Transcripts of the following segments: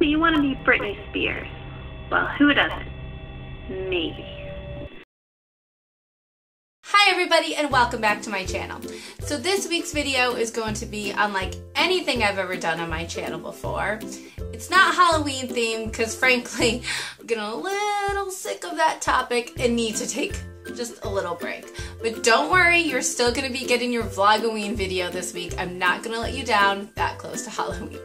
But you want to be Britney Spears. Well, who doesn't? Maybe. Hi everybody and welcome back to my channel. So this week's video is going to be unlike anything I've ever done on my channel before. It's not Halloween themed because frankly I'm getting a little sick of that topic and need to take just a little break. But don't worry, you're still going to be getting your Vlogoween video this week. I'm not going to let you down that close to Halloween.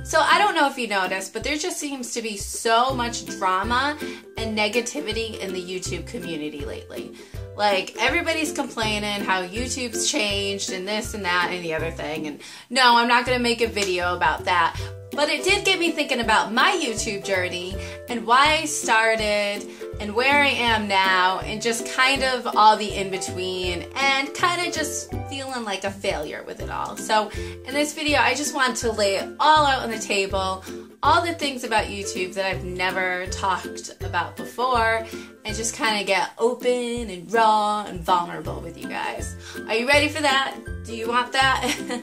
So I don't know if you noticed, but there just seems to be so much drama and negativity in the YouTube community lately. Like, everybody's complaining how YouTube's changed and this and that and the other thing. And no, I'm not going to make a video about that. But it did get me thinking about my YouTube journey and why I started and where I am now and just kind of all the in-between and kind of just feeling like a failure with it all. So in this video, I just want to lay it all out on the table, all the things about YouTube that I've never talked about before, and just kind of get open and raw and vulnerable with you guys. Are you ready for that? Do you want that?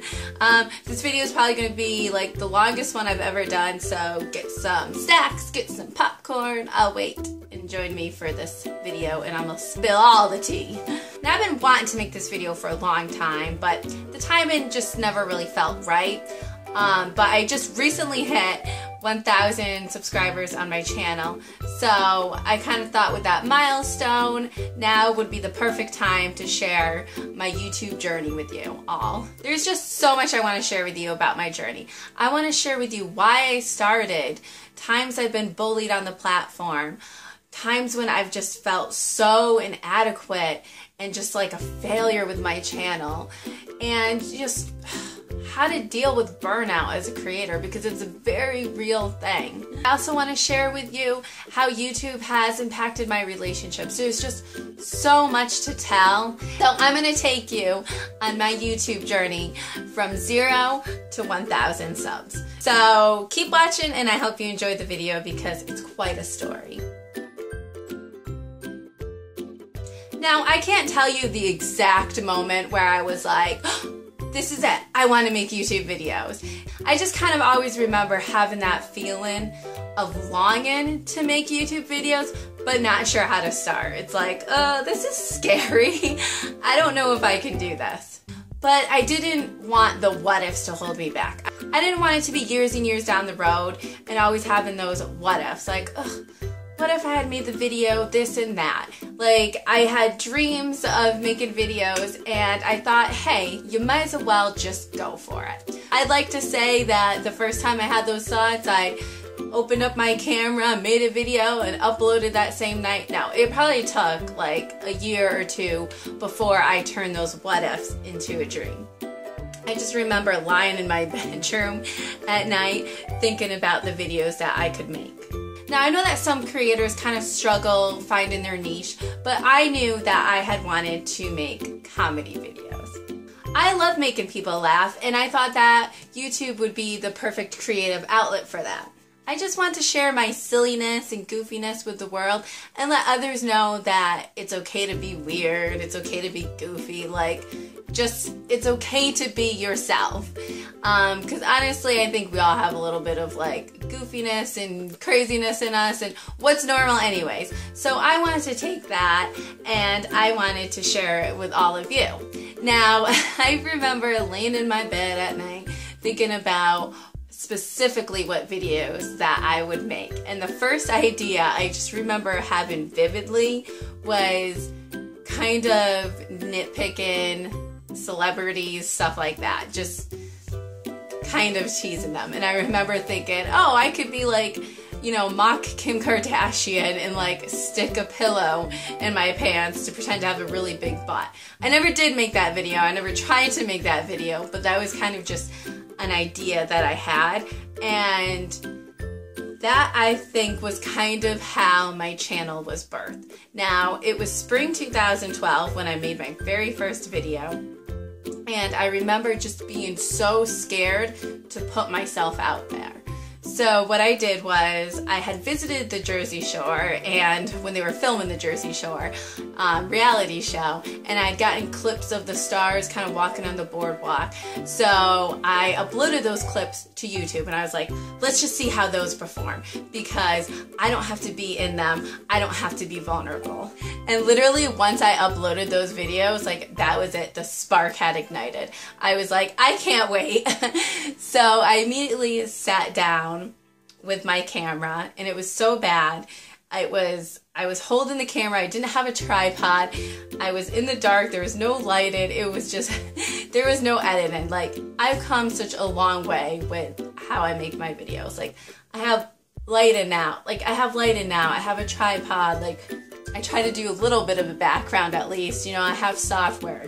This video is probably going to be like the longest one I've ever done, so get some snacks, get some popcorn. I'll wait and join me for this video and I'm going to spill all the tea. Now I've been wanting to make this video for a long time, but the timing just never really felt right. But I just recently hit 1,000 subscribers on my channel, so I kind of thought with that milestone, now would be the perfect time to share my YouTube journey with you all. There's just so much I want to share with you about my journey. I want to share with you why I started, times I've been bullied on the platform, times when I've just felt so inadequate and just like a failure with my channel, and just how to deal with burnout as a creator, because it's a very real thing. I also want to share with you how YouTube has impacted my relationships. There's just so much to tell. So I'm going to take you on my YouTube journey from 0 to 1,000 subs. So keep watching and I hope you enjoyed the video because it's quite a story. Now, I can't tell you the exact moment where I was like, this is it, I want to make YouTube videos. I just kind of always remember having that feeling of longing to make YouTube videos, but not sure how to start. It's like, this is scary. I don't know if I can do this. But I didn't want the what ifs to hold me back. I didn't want it to be years and years down the road and always having those what ifs, like, ugh, what if I had made the video this and that? Like, I had dreams of making videos and I thought, hey, you might as well just go for it. I'd like to say that the first time I had those thoughts, I opened up my camera, made a video, and uploaded that same night. No, it probably took like a year or two before I turned those what ifs into a dream. I just remember lying in my bedroom at night thinking about the videos that I could make. Now, I know that some creators kind of struggle finding their niche, but I knew that I had wanted to make comedy videos. I love making people laugh, and I thought that YouTube would be the perfect creative outlet for that. I just want to share my silliness and goofiness with the world and let others know that it's okay to be weird, it's okay to be goofy, like, just, it's okay to be yourself. Because honestly, I think we all have a little bit of like goofiness and craziness in us and what's normal anyways. So I wanted to take that and I wanted to share it with all of you. Now, I remember laying in my bed at night thinking about specifically what videos that I would make. And the first idea I just remember having vividly was kind of nitpicking celebrities, stuff like that, just kind of teasing them. And I remember thinking, oh, I could be like, you know, mock Kim Kardashian and like stick a pillow in my pants to pretend to have a really big butt. I never did make that video. I never tried to make that video, but that was kind of just an idea that I had, and that I think was kind of how my channel was birthed. Now, it was spring 2012 when I made my very first video, and I remember just being so scared to put myself out there. So what I did was I had visited the Jersey Shore, and when they were filming the Jersey Shore reality show, and I'd gotten clips of the stars kind of walking on the boardwalk. So I uploaded those clips to YouTube, and I was like, let's just see how those perform, because I don't have to be in them. I don't have to be vulnerable. And literally once I uploaded those videos, like, that was it. The spark had ignited. I was like, I can't wait. So I immediately sat down with my camera, and it was so bad. I was holding the camera. I didn't have a tripod. I was in the dark. There was no lighting. It was just, there was no editing. Like, I've come such a long way with how I make my videos. Like, I have lighting now. I have a tripod. Like, I try to do a little bit of a background at least. You know, I have software.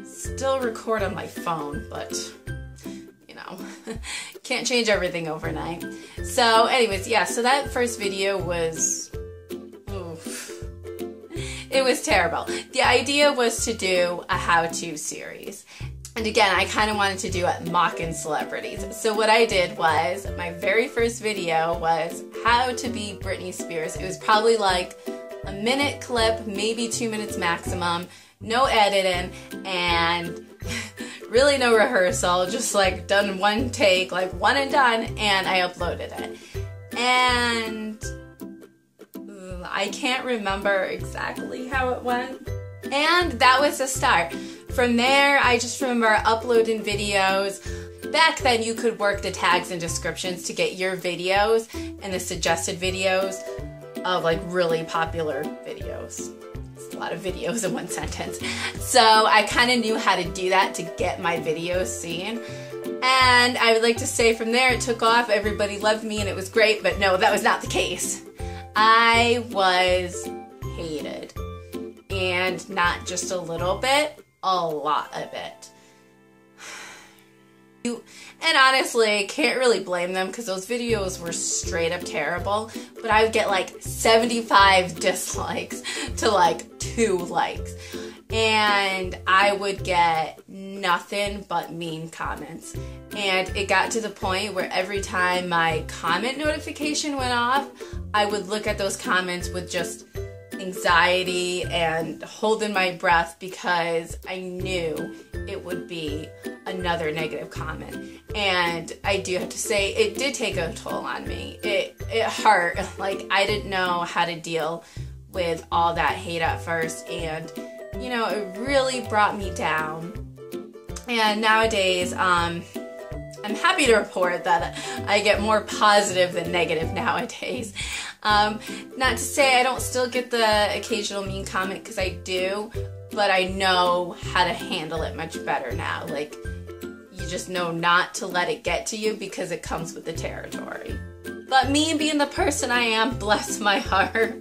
Still record on my phone, but you know, can't change everything overnight. So anyways, yeah, so that first video was, oof, it was terrible. The idea was to do a how-to series. And again, I kind of wanted to do it mocking celebrities. So what I did was, my very first video was how to be Britney Spears. It was probably like a minute clip, maybe 2 minutes maximum, no editing, and really no rehearsal, just like done one take, like one and done, and I uploaded it. And I can't remember exactly how it went. And that was the start. From there, I just remember uploading videos. Back then, you could work the tags and descriptions to get your videos and the suggested videos of like really popular videos. It's a lot of videos in one sentence. So I kind of knew how to do that to get my videos seen. And I would like to say from there it took off, everybody loved me and it was great, but no, that was not the case. I was hated. And not just a little bit, a lot of it. And honestly, can't really blame them because those videos were straight up terrible, but I would get like 75 dislikes to like 2 likes. And I would get nothing but mean comments. And it got to the point where every time my comment notification went off, I would look at those comments with just anxiety and holding my breath because I knew it would be another negative comment. And I do have to say, it did take a toll on me. It hurt. Like, I didn't know how to deal with all that hate at first, and you know, it really brought me down. And nowadays, I'm happy to report that I get more positive than negative nowadays. Not to say I don't still get the occasional mean comment, because I do, but I know how to handle it much better now. Like, you just know not to let it get to you because it comes with the territory. But me being the person I am, bless my heart,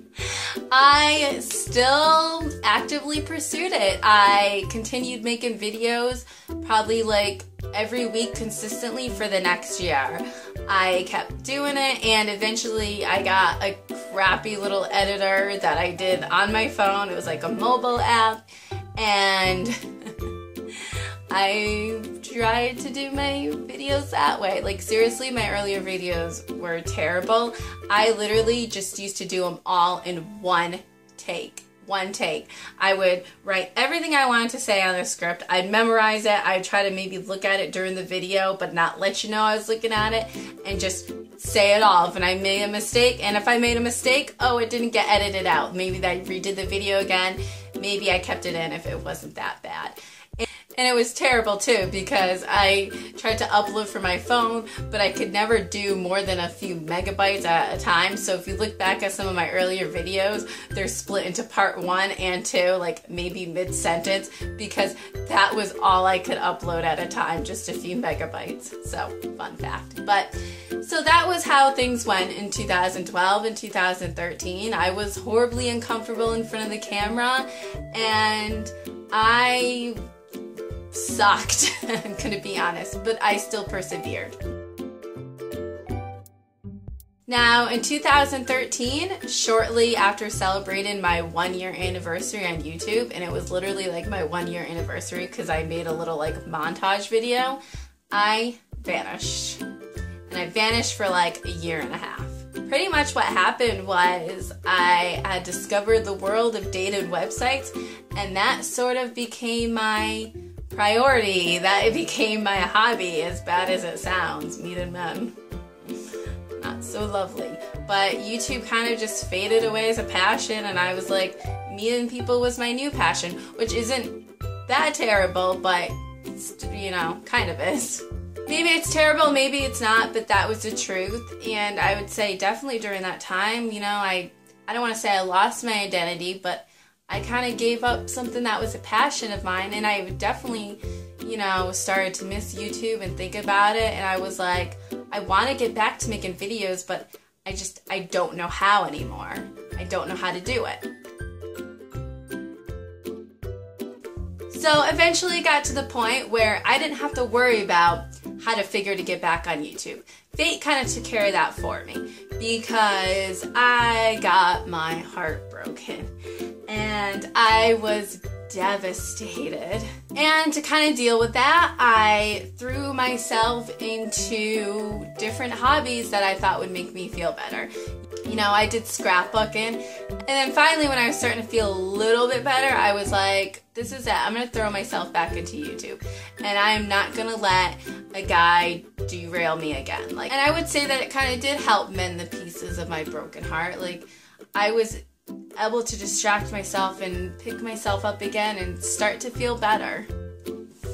I still actively pursued it. I continued making videos probably like every week consistently for the next year. I kept doing it, and eventually I got a crappy little editor that I did on my phone. It was like a mobile app, and I tried to do my videos that way. Like, seriously, my earlier videos were terrible. I literally just used to do them all in one take. I would write everything I wanted to say on the script. I'd memorize it. I'd try to maybe look at it during the video, but not let you know I was looking at it, and just say it all. If I made a mistake, and if I made a mistake, oh, it didn't get edited out. Maybe I redid the video again. Maybe I kept it in if it wasn't that bad. And it was terrible too, because I tried to upload from my phone, but I could never do more than a few megabytes at a time. So if you look back at some of my earlier videos, they're split into part 1 and 2, like maybe mid-sentence, because that was all I could upload at a time, just a few megabytes. So, fun fact. But, so that was how things went in 2012 and 2013. I was horribly uncomfortable in front of the camera, and I sucked, I'm gonna be honest, but I still persevered. Now, in 2013, shortly after celebrating my 1-year anniversary on YouTube, and it was literally like my 1-year anniversary because I made a little like montage video, I vanished. And I vanished for like a year and a half. Pretty much what happened was I had discovered the world of dated websites, and that sort of became my priority. That became my hobby, as bad as it sounds, meeting men. Not so lovely. But YouTube kind of just faded away as a passion, and I was like, meeting people was my new passion, which isn't that terrible, but it's, you know, kind of is. Maybe it's terrible, maybe it's not, but that was the truth. And I would say definitely during that time, you know, I don't want to say I lost my identity, but I kind of gave up something that was a passion of mine, and I definitely, you know, started to miss YouTube and think about it, and I was like, I want to get back to making videos, but I don't know how anymore. I don't know how to do it. So eventually it got to the point where I didn't have to worry about how to figure to get back on YouTube. Fate kind of took care of that for me because I got my heart broken and I was devastated. And to kind of deal with that, I threw myself into different hobbies that I thought would make me feel better. You know, I did scrapbooking, and then finally when I was starting to feel a little bit better, I was like, this is it. I'm going to throw myself back into YouTube, and I'm not going to let a guy derail me again. And I would say that it kind of did help mend the pieces of my broken heart. Like, I was able to distract myself and pick myself up again and start to feel better.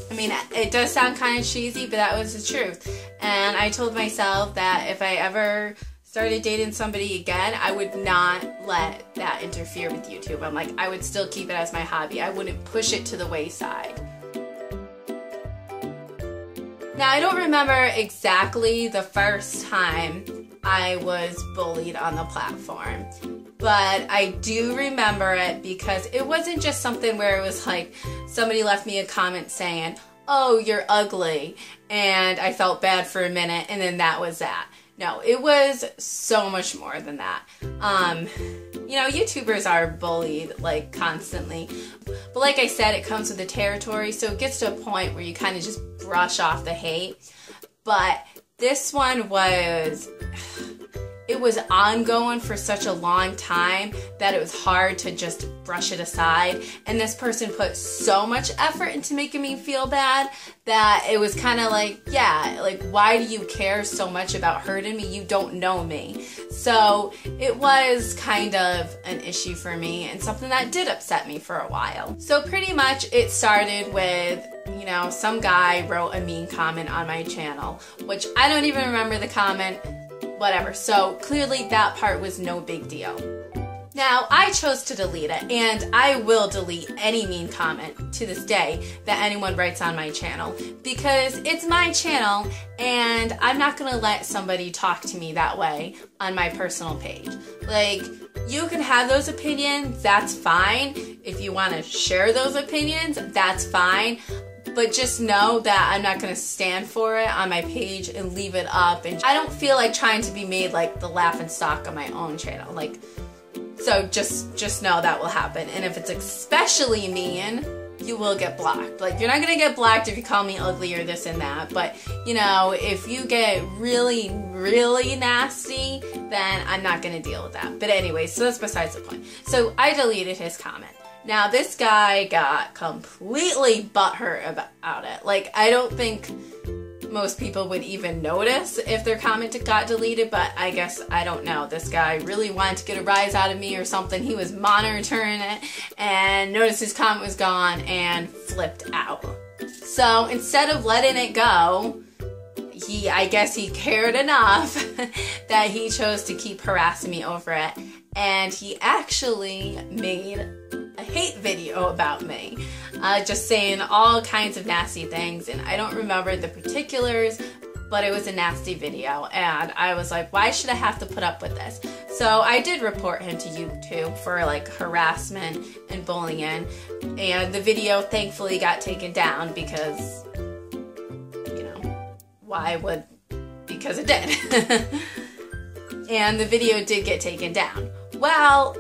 I mean, it does sound kind of cheesy, but that was the truth. And I told myself that if I ever started dating somebody again, I would not let that interfere with YouTube. I'm like, I would still keep it as my hobby. I wouldn't push it to the wayside. Now, I don't remember exactly the first time I was bullied on the platform, but I do remember it because it wasn't just something where it was like somebody left me a comment saying, oh, you're ugly, and I felt bad for a minute, and then that was that. No, it was so much more than that. You know, YouTubers are bullied, like, constantly. But like I said, it comes with the territory, so it gets to a point where you kind of just brush off the hate. But this one was... it was ongoing for such a long time that it was hard to just brush it aside. And this person put so much effort into making me feel bad that it was kind of like, yeah, like, why do you care so much about hurting me? You don't know me. So it was kind of an issue for me and something that did upset me for a while. So pretty much it started with, you know, some guy wrote a mean comment on my channel, which I don't even remember the comment. Whatever, so clearly that part was no big deal. Now, I chose to delete it, and I will delete any mean comment to this day that anyone writes on my channel, because it's my channel, and I'm not gonna let somebody talk to me that way on my personal page. Like, you can have those opinions, that's fine. If you wanna share those opinions, that's fine. But just know that I'm not going to stand for it on my page and leave it up. And I don't feel like trying to be made like the laughingstock on my own channel. Like, so just know that will happen. And if it's especially mean, you will get blocked. Like, you're not going to get blocked if you call me ugly or this and that. But, you know, if you get really, really nasty, then I'm not going to deal with that. But anyway, so that's besides the point. So I deleted his comment. Now, this guy got completely butthurt about it. Like, I don't think most people would even notice if their comment got deleted, but I guess, I don't know. This guy really wanted to get a rise out of me or something. He was monitoring it and noticed his comment was gone and flipped out. So, instead of letting it go, I guess he cared enough that he chose to keep harassing me over it. And he actually made a hate video about me, just saying all kinds of nasty things, and I don't remember the particulars, but it was a nasty video, and I was like, why should I have to put up with this? So I did report him to YouTube for like harassment and bullying, and the video thankfully got taken down because, you know, why would, because it did. And the video did get taken down. Well,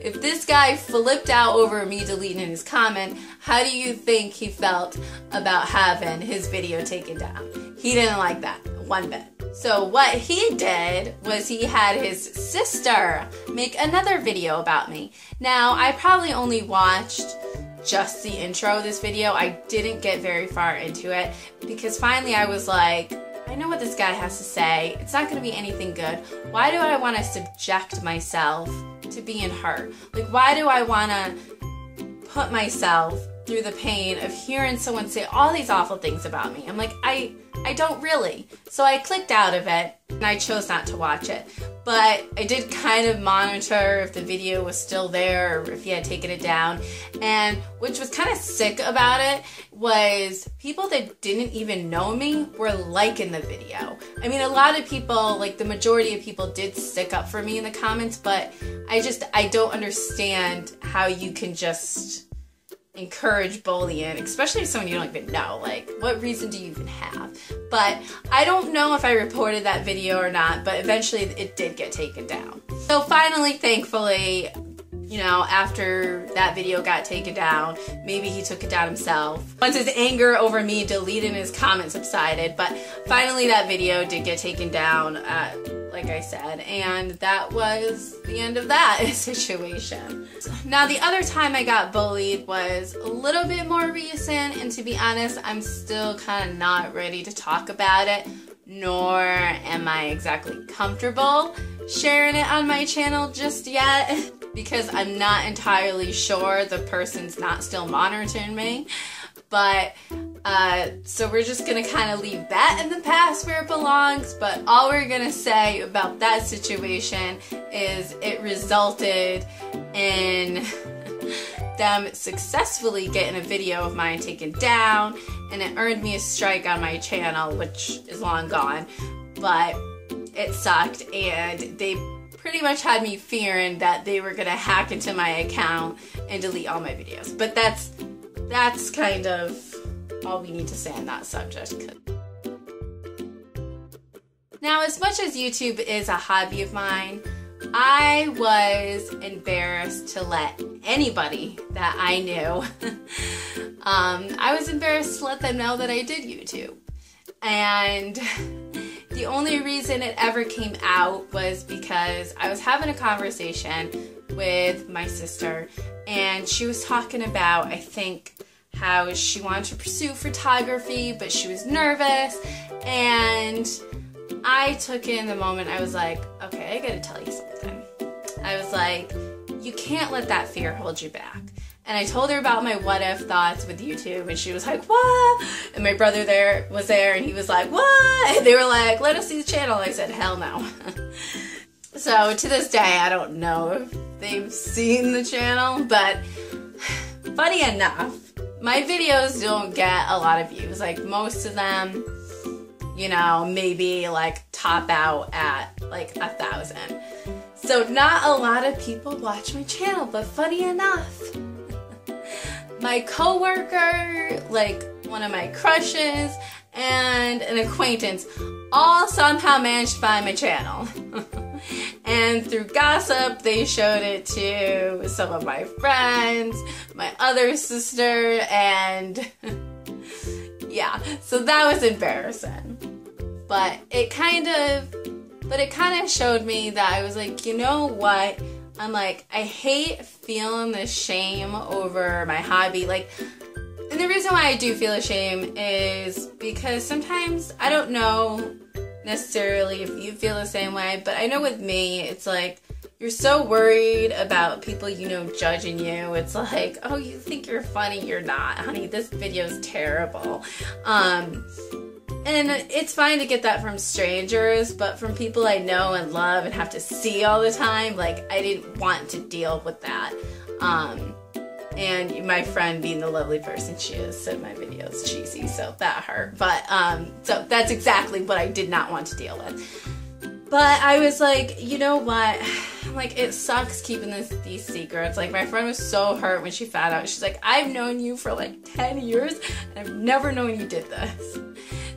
if this guy flipped out over me deleting his comment, how do you think he felt about having his video taken down? He didn't like that one bit. So what he did was he had his sister make another video about me. Now, I probably only watched just the intro of this video. I didn't get very far into it because finally I was like, I know what this guy has to say. It's not going to be anything good. Why do I want to subject myself to being hurt? Like, why do I want to put myself through the pain of hearing someone say all these awful things about me? I'm like, I don't really. So I clicked out of it and I chose not to watch it. But I did kind of monitor if the video was still there or if he had taken it down. And which was kind of sick about it was people that didn't even know me were liking the video. I mean, a lot of people, like the majority of people did stick up for me in the comments, but I don't understand how you can just encourage bullying, especially if someone you don't even know. Like, what reason do you even have? But I don't know if I reported that video or not, but eventually it did get taken down. So finally, thankfully, you know, after that video got taken down, maybe he took it down himself. Once his anger over me deleting his comments subsided, but finally that video did get taken down, like I said, and that was the end of that situation. Now, the other time I got bullied was a little bit more recent, and to be honest, I'm still kind of not ready to talk about it, nor am I exactly comfortable sharing it on my channel just yet, because I'm not entirely sure the person's not still monitoring me. But, so we're just gonna kind of leave that in the past where it belongs, but all we're gonna say about that situation is it resulted in them successfully getting a video of mine taken down, and it earned me a strike on my channel, which is long gone, but it sucked, and they pretty much had me fearing that they were gonna hack into my account and delete all my videos. But that's kind of all we need to say on that subject. Now, as much as YouTube is a hobby of mine, I was embarrassed to let anybody that I knew, I was embarrassed to let them know that I did YouTube. And the only reason it ever came out was because I was having a conversation with my sister, and she was talking about, I think, how she wanted to pursue photography, but she was nervous, and I took in the moment. I was like, okay, I gotta tell you something. I was like, you can't let that fear hold you back. And I told her about my what if thoughts with YouTube, and she was like, what? And my brother was there, and he was like, what? And they were like, let us see the channel. I said, hell no. So to this day, I don't know if they've seen the channel, but funny enough, my videos don't get a lot of views. Like, most of them, you know, maybe like top out at like 1,000. So not a lot of people watch my channel, but funny enough, my coworker, like one of my crushes, and an acquaintance all somehow managed to find my channel. And through gossip, they showed it to some of my friends, my other sister, and yeah, so that was embarrassing. But it kind of showed me that I was like, you know what? I'm like, I hate feeling the shame over my hobby. Like, and the reason why I do feel ashamed is because sometimes, I don't know necessarily if you feel the same way, but I know with me, it's like, you're so worried about people you know judging you. It's like, oh, you think you're funny, you're not. Honey, this video's terrible. And it's fine to get that from strangers, but from people I know and love and have to see all the time, like, I didn't want to deal with that. And my friend, being the lovely person she is, said my video is cheesy, so that hurt. But, so that's exactly what I did not want to deal with. But I was like, you know what? Like, it sucks keeping these secrets. Like, my friend was so hurt when she found out. She's like, I've known you for like 10 years, and I've never known you did this.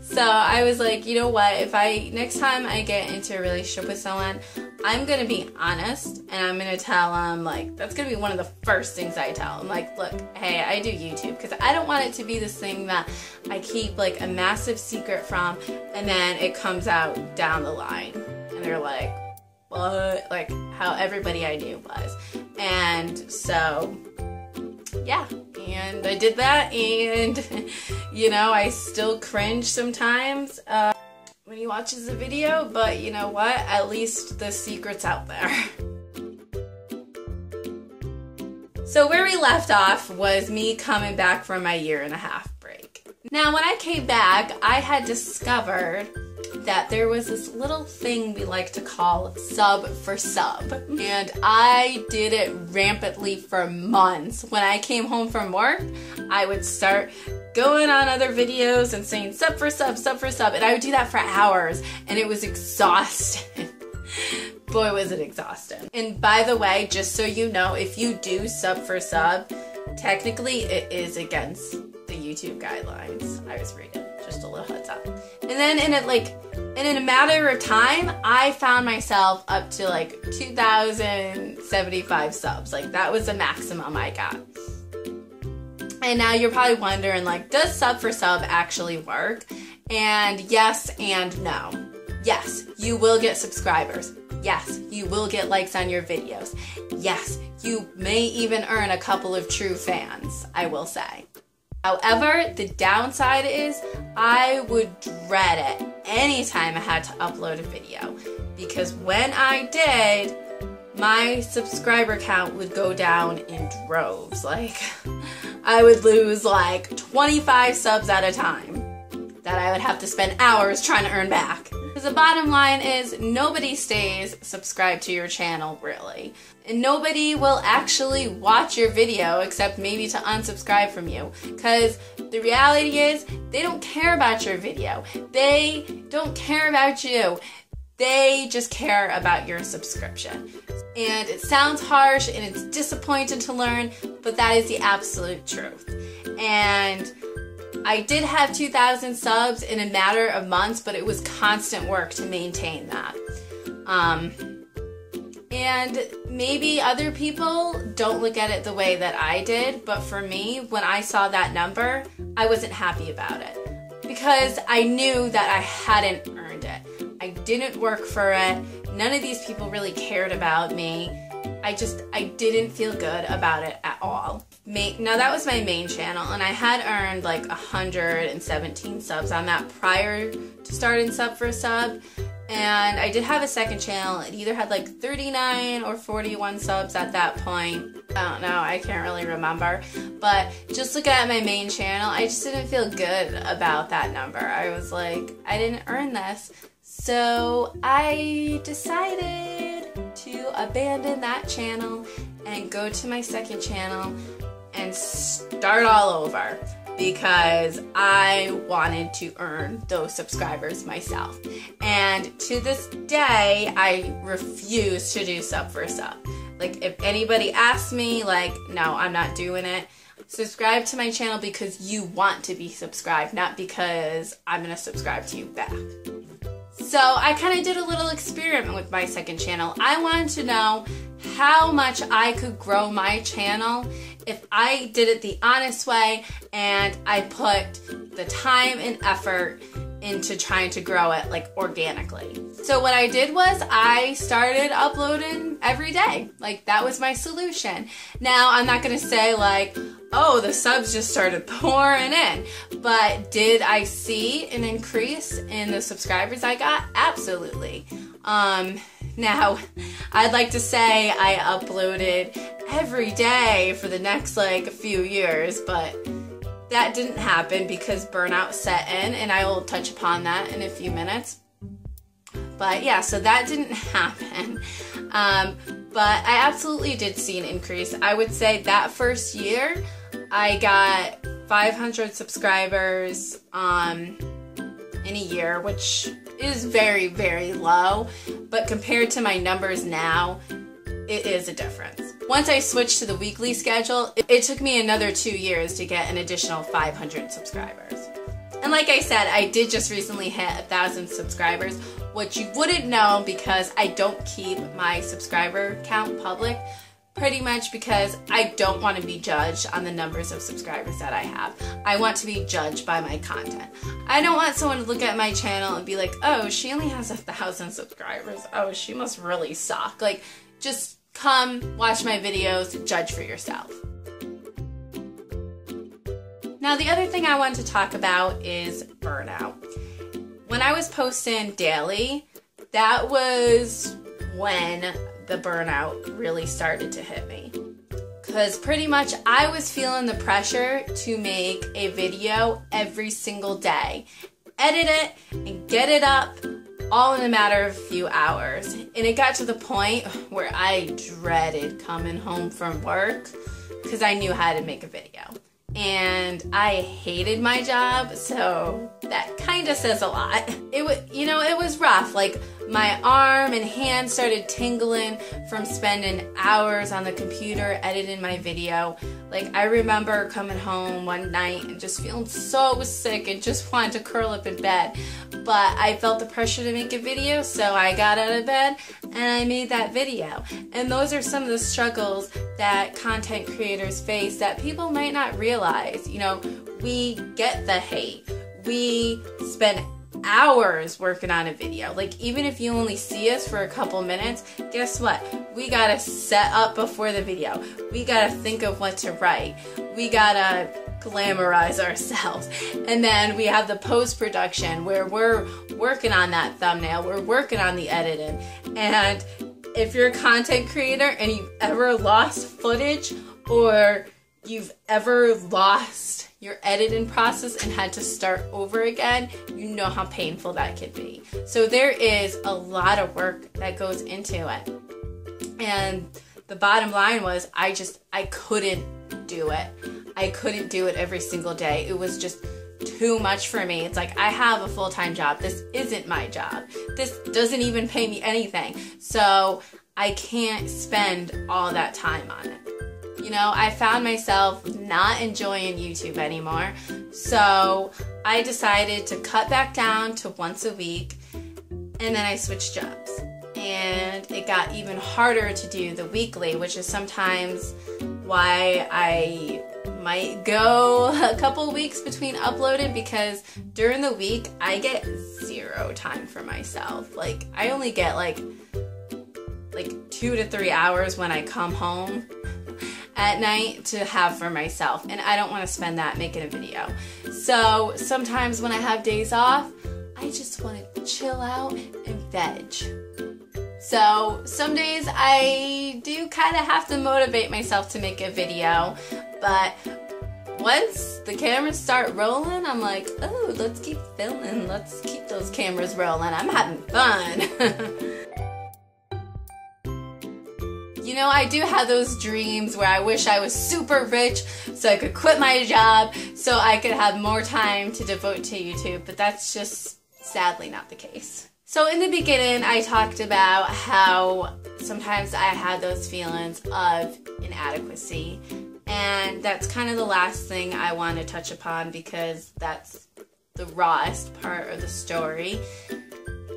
So I was like, you know what, if next time I get into a relationship with someone, I'm gonna be honest, and I'm gonna tell them, like, that's gonna be one of the first things I tell them. Like, look, hey, I do YouTube, because I don't want it to be this thing that I keep, like, a massive secret from, and then it comes out down the line, and they're like, what? Like, how everybody I knew was. And so, yeah, and I did that, and, you know, I still cringe sometimes, when he watches the video, but you know what? At least the secret's out there. So where we left off was me coming back from my 1.5-year break. Now when I came back, I had discovered that there was this little thing we like to call sub for sub. And I did it rampantly for months. When I came home from work, I would start going on other videos and saying sub for sub, sub for sub. And I would do that for hours, and it was exhausting. Boy, was it exhausting. And by the way, just so you know, if you do sub for sub, technically it is against the YouTube guidelines. I was reading, just a little heads up. And then in a matter of time, I found myself up to like 2,075 subs. Like, that was the maximum I got. And now you're probably wondering, like, does sub for sub actually work? And yes and no. Yes, you will get subscribers. Yes, you will get likes on your videos. Yes, you may even earn a couple of true fans, I will say. However, the downside is I would dread it anytime I had to upload a video, because when I did, my subscriber count would go down in droves. Like, I would lose like 25 subs at a time that I would have to spend hours trying to earn back. Because the bottom line is, nobody stays subscribed to your channel, really. And nobody will actually watch your video except maybe to unsubscribe from you. Because the reality is, they don't care about your video. They don't care about you. They just care about your subscription. And it sounds harsh and it's disappointing to learn, but that is the absolute truth. And I did have 2,000 subs in a matter of months, but it was constant work to maintain that. And maybe other people don't look at it the way that I did, but for me, when I saw that number, I wasn't happy about it. Because I knew that I hadn't earned it. I didn't work for it. None of these people really cared about me. I didn't feel good about it at all. Now that was my main channel, and I had earned like 117 subs on that prior to starting sub for sub. And I did have a second channel. It either had like 39 or 41 subs at that point. I don't know, I can't really remember. But just looking at my main channel, I just didn't feel good about that number. I was like, I didn't earn this. So I decided to abandon that channel and go to my second channel and start all over, because I wanted to earn those subscribers myself. And to this day, I refuse to do sub for sub. Like, if anybody asks me, like, no, I'm not doing it. Subscribe to my channel because you want to be subscribed, not because I'm gonna subscribe to you back. So I kind of did a little experiment with my second channel. I wanted to know how much I could grow my channel if I did it the honest way and I put the time and effort into trying to grow it, like, organically. So what I did was I started uploading every day. Like, that was my solution. Now, I'm not gonna say like, oh, the subs just started pouring in. But did I see an increase in the subscribers I got? Absolutely. Now, I'd like to say I uploaded every day for the next like few years, but that didn't happen because burnout set in, and I will touch upon that in a few minutes. But yeah, so that didn't happen. But I absolutely did see an increase. I would say that first year, I got 500 subscribers in a year, which is very, very low. But compared to my numbers now, it is a difference. Once I switched to the weekly schedule, it took me another 2 years to get an additional 500 subscribers. And And like I said, I did just recently hit 1,000 subscribers, which you wouldn't know because I don't keep my subscriber count public, pretty much because I don't want to be judged on the numbers of subscribers that I have. I want to be judged by my content. I don't want someone to look at my channel and be like, oh, she only has 1,000 subscribers. Oh, she must really suck. Like, just come, watch my videos, judge for yourself. Now, the other thing I want to talk about is burnout. When I was posting daily, that was when the burnout really started to hit me. Because pretty much I was feeling the pressure to make a video every single day. Edit it and get it up all in a matter of a few hours. And it got to the point where I dreaded coming home from work because I knew how to make a video. And I hated my job, so that kind of says a lot. It was rough. Like, my arm and hand started tingling from spending hours on the computer editing my video. Like, I remember coming home one night and just feeling so sick and just wanted to curl up in bed. But I felt the pressure to make a video, so I got out of bed and I made that video. And those are some of the struggles that content creators face that people might not realize. You know, we get the hate. We spend hours working on a video. Like, even if you only see us for a couple minutes, guess what? We gotta set up before the video. We gotta think of what to write. We gotta glamorize ourselves. And then we have the post-production where we're working on that thumbnail. We're working on the editing. And if you're a content creator and you've ever lost footage or you've ever lost your editing process and had to start over again, you know how painful that can be. So there is a lot of work that goes into it. And the bottom line was I couldn't do it. I couldn't do it every single day. It was just too much for me. It's like, I have a full-time job. This isn't my job. This doesn't even pay me anything. So I can't spend all that time on it. You know, I found myself not enjoying YouTube anymore, so I decided to cut back down to once a week, and then I switched jobs. And it got even harder to do the weekly, which is sometimes why I might go a couple weeks between uploading, because during the week I get zero time for myself. Like, I only get like 2 to 3 hours when I come home at night to have for myself, and I don't want to spend that making a video. So sometimes when I have days off, I just want to chill out and veg. So some days I do kind of have to motivate myself to make a video, but once the cameras start rolling, I'm like, oh, let's keep filming, let's keep those cameras rolling, I'm having fun. You know, I do have those dreams where I wish I was super rich so I could quit my job so I could have more time to devote to YouTube, but that's just sadly not the case. So in the beginning, I talked about how sometimes I had those feelings of inadequacy, and that's kind of the last thing I want to touch upon because that's the rawest part of the story.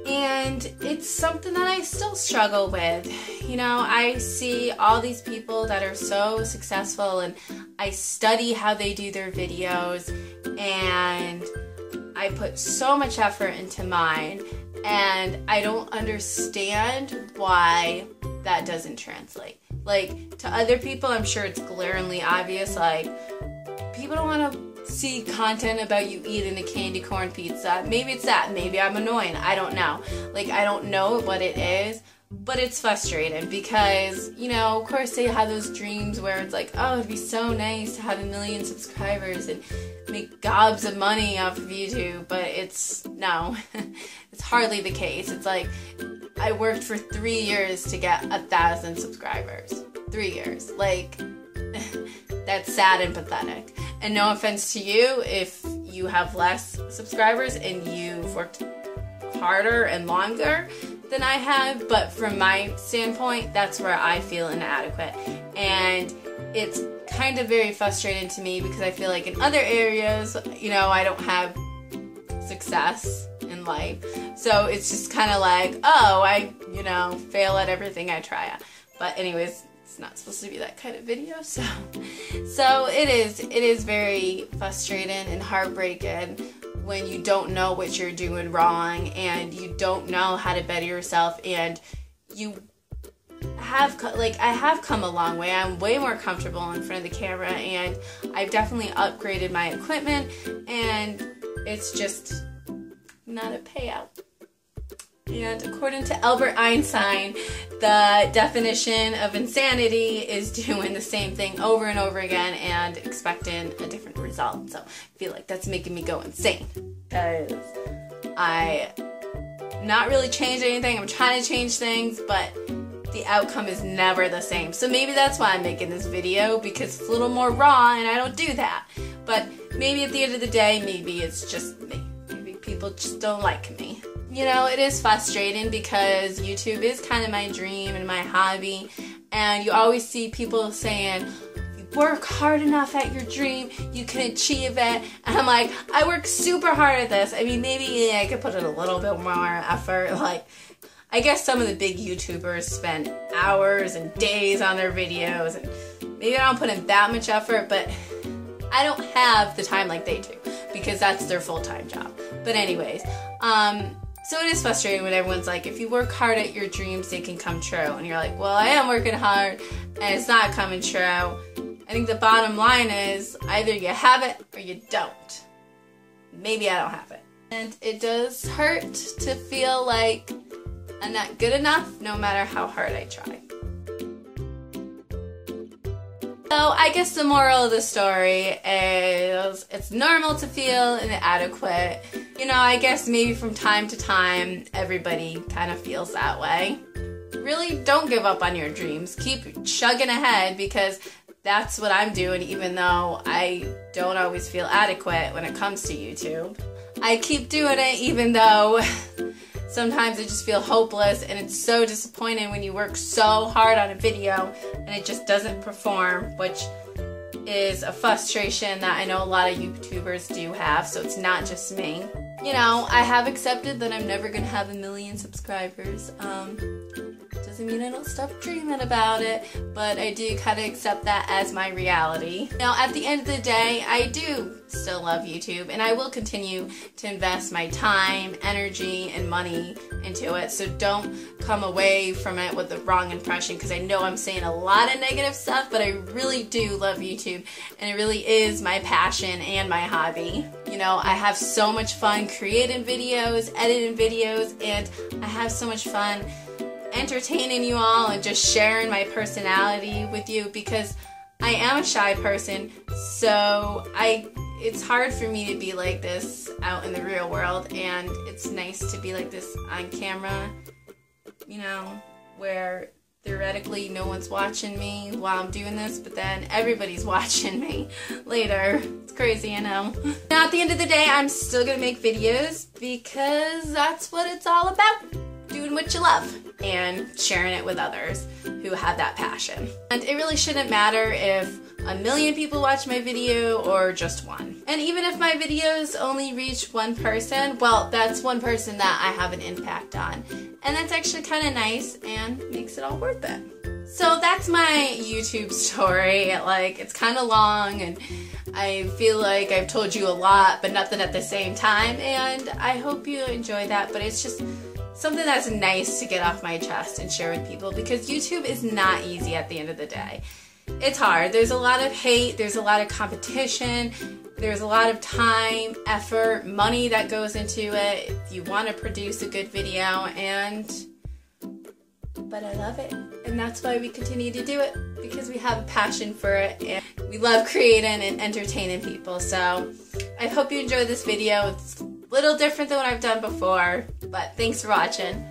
And it's something that I still struggle with. You know, I see all these people that are so successful and I study how they do their videos and I put so much effort into mine and I don't understand why that doesn't translate. Like, to other people, I'm sure it's glaringly obvious, like, people don't want to see content about you eating a candy corn pizza. Maybe it's that. Maybe I'm annoying. I don't know. Like, I don't know what it is, but it's frustrating because, you know, of course they have those dreams where it's like, oh, it'd be so nice to have 1 million subscribers and make gobs of money off of YouTube, but no, it's hardly the case. It's like, I worked for 3 years to get 1,000 subscribers. 3 years. Like, that's sad and pathetic. And no offense to you if you have less subscribers and you've worked harder and longer than I have, but from my standpoint, that's where I feel inadequate. And it's kind of very frustrating to me because I feel like in other areas, you know, I don't have success in life. So it's just kind of like, oh, I, you know, fail at everything I try at. But anyways, it's not supposed to be that kind of video, so it is very frustrating and heartbreaking when you don't know what you're doing wrong and you don't know how to better yourself, and you have, like, I have come a long way. I'm way more comfortable in front of the camera, and I've definitely upgraded my equipment, and it's just not a payout. And according to Albert Einstein, the definition of insanity is doing the same thing over and over again and expecting a different result. So I feel like that's making me go insane, because I not really changed anything. I'm trying to change things, but the outcome is never the same. So maybe that's why I'm making this video, because it's a little more raw and I don't do that. But maybe at the end of the day, maybe it's just me. Maybe people just don't like me. You know, it is frustrating because YouTube is kind of my dream and my hobby, and you always see people saying, if you work hard enough at your dream, you can achieve it. And I'm like, I work super hard at this. I mean, maybe I could put in a little bit more effort. Like, I guess some of the big YouTubers spend hours and days on their videos, and maybe I don't put in that much effort, but I don't have the time like they do, because that's their full-time job. But anyways, so it is frustrating when everyone's like, if you work hard at your dreams, they can come true. And you're like, well, I am working hard and it's not coming true. I think the bottom line is either you have it or you don't. Maybe I don't have it. And it does hurt to feel like I'm not good enough, no matter how hard I try. So I guess the moral of the story is it's normal to feel inadequate. You know, I guess maybe from time to time, everybody kind of feels that way. Really, don't give up on your dreams. Keep chugging ahead, because that's what I'm doing, even though I don't always feel adequate when it comes to YouTube. I keep doing it even though sometimes I just feel hopeless, and it's so disappointing when you work so hard on a video and it just doesn't perform, which is a frustration that I know a lot of YouTubers do have, so it's not just me. You know, I have accepted that I'm never going to have 1 million subscribers. Doesn't mean I don't stop dreaming about it, but I do kind of accept that as my reality. Now, at the end of the day, I do still love YouTube, and I will continue to invest my time, energy, and money into it, so don't come away from it with the wrong impression, because I know I'm saying a lot of negative stuff, but I really do love YouTube, and it really is my passion and my hobby. You know, I have so much fun creating videos, editing videos, and I have so much fun entertaining you all and just sharing my personality with you, because I am a shy person, so it's hard for me to be like this out in the real world, and it's nice to be like this on camera, you know, where theoretically no one's watching me while I'm doing this, but then everybody's watching me later. It's crazy, I know. Now, at the end of the day, I'm still gonna make videos, because that's what it's all about. Doing what you love and sharing it with others who have that passion. And it really shouldn't matter if 1 million people watch my video or just one. And even if my videos only reach one person, well, that's one person that I have an impact on. And that's actually kind of nice and makes it all worth it. So that's my YouTube story. Like, it's kind of long, and I feel like I've told you a lot, but nothing at the same time. And I hope you enjoy that, but it's just something that's nice to get off my chest and share with people, because YouTube is not easy at the end of the day. It's hard. There's a lot of hate, there's a lot of competition, there's a lot of time, effort, money that goes into it if you want to produce a good video, but I love it, and that's why we continue to do it, because we have a passion for it and we love creating and entertaining people. So I hope you enjoyed this video. It's a little different than what I've done before, but thanks for watching.